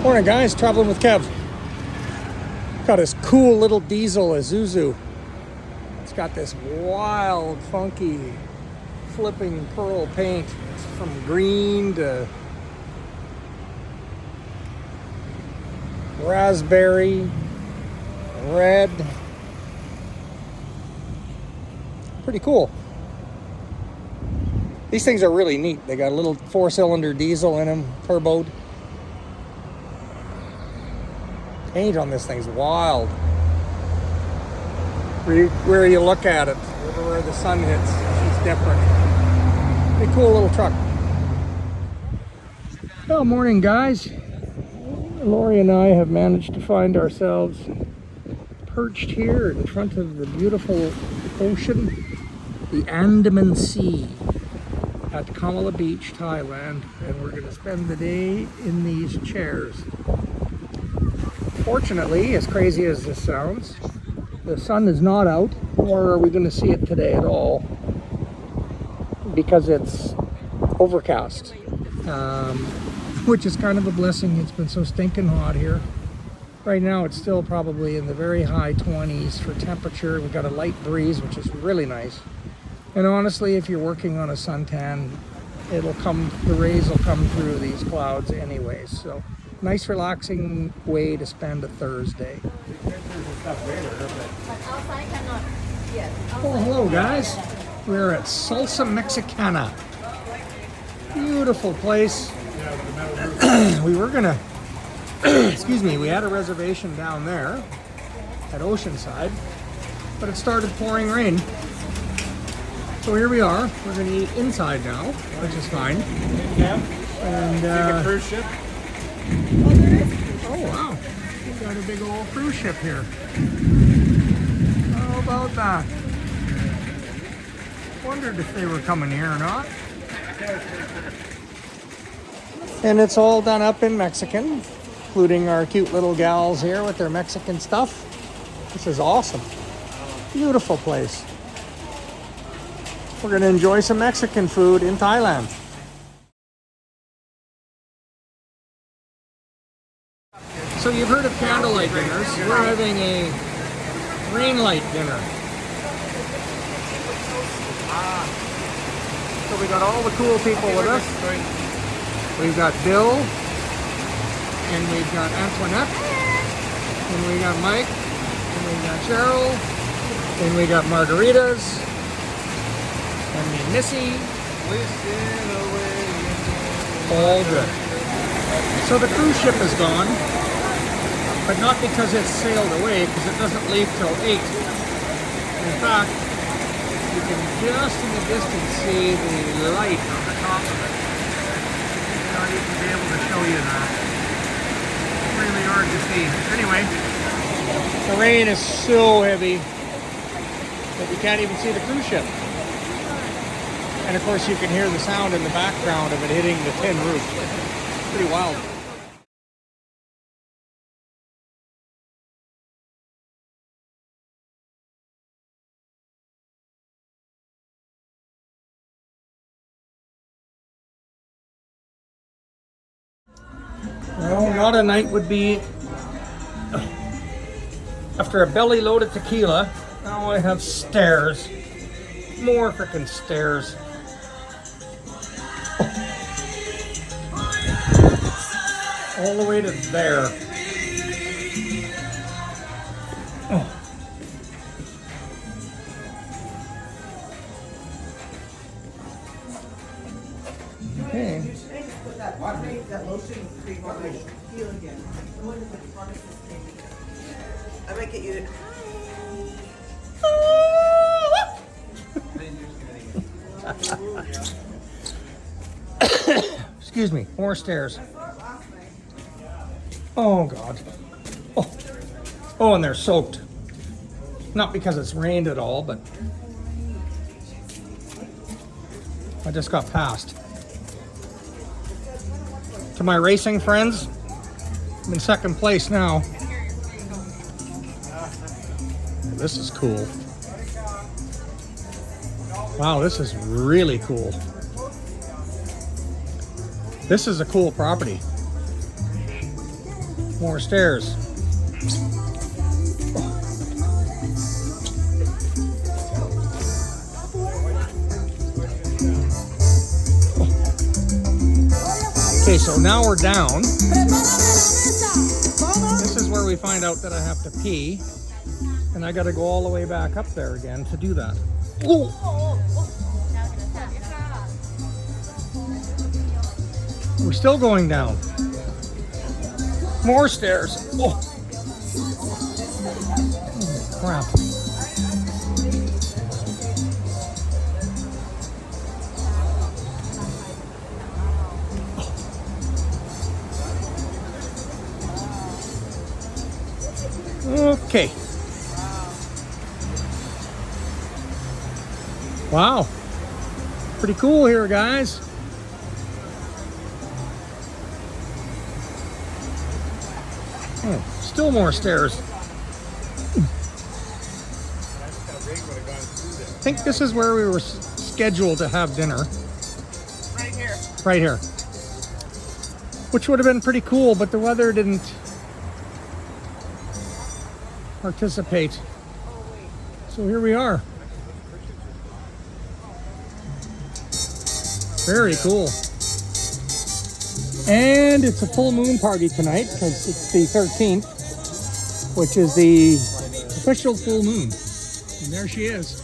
Morning guys, traveling with Kev. Got this cool little diesel Isuzu. It's got this wild, funky, flipping pearl paint. It's from green to raspberry, red. Pretty cool. These things are really neat. They got a little 4-cylinder diesel in them, turboed. Paint on this thing's wild. Where you look at it, where the sun hits, it's different. Pretty cool little truck. Well, morning guys. Lori and I have managed to find ourselves perched here in front of the beautiful ocean, the Andaman Sea, at Kamala Beach, Thailand, and we're going to spend the day in these chairs. Fortunately, as crazy as this sounds, the sun is not out, nor are we going to see it today at all, because it's overcast, which is kind of a blessing. It's been so stinking hot here. Right now it's still probably in the very high 20s for temperature. We've got a light breeze, which is really nice. And honestly, if you're working on a suntan, the rays will come through these clouds anyways. So nice relaxing way to spend a Thursday. Oh, hello guys. We're at Salsa Mexicana. Beautiful place. We were gonna, excuse me, we had a reservation down there at Oceanside, but it started pouring rain. So here we are. We're gonna eat inside now, which is fine. And a cruise ship. Oh wow, we got a big old cruise ship here. How about that? Wondered if they were coming here or not. And it's all done up in Mexican, including our cute little gals here with their Mexican stuff. This is awesome. Beautiful place. We're going to enjoy some Mexican food in Thailand. So you've heard of candlelight dinners. We're having a rain light dinner. So we got all the cool people with us. We've got Bill, and we've got Antoinette, and we got Mike, and we got Cheryl, and we got Margaritas, and Missy. All good. So the cruise ship is gone, but not because it's sailed away, because it doesn't leave till 8. In fact, you can just in the distance see the light on the top of it. Not even be able to show you that. It's really hard to see. Anyway, the rain is so heavy that you can't even see the cruise ship. And of course you can hear the sound in the background of it hitting the tin roof. It's pretty wild. Well, not a night would be after a belly load of tequila. Now I have stairs. More frickin' stairs. All the way to there. Oh. Okay. That lotion cream on my heel again. I might get you to. Excuse me, more stairs. Oh God. Oh. Oh, and they're soaked. Not because it's rained at all, but I just got past. To my racing friends, I'm in second place now. This is cool. Wow, this is really cool. This is a cool property. More stairs. Okay, so now we're down. This is where we find out that I have to pee. And I gotta go all the way back up there again to do that. Ooh. We're still going down. More stairs. Oh. Crap. Okay. Wow. Pretty cool here, guys. Oh, still more stairs. I think this is where we were scheduled to have dinner. Right here. Right here. Which would have been pretty cool, but the weather didn't participate. So here we are. Very cool. And it's a full moon party tonight because it's the 13th, which is the official full moon. And there she is.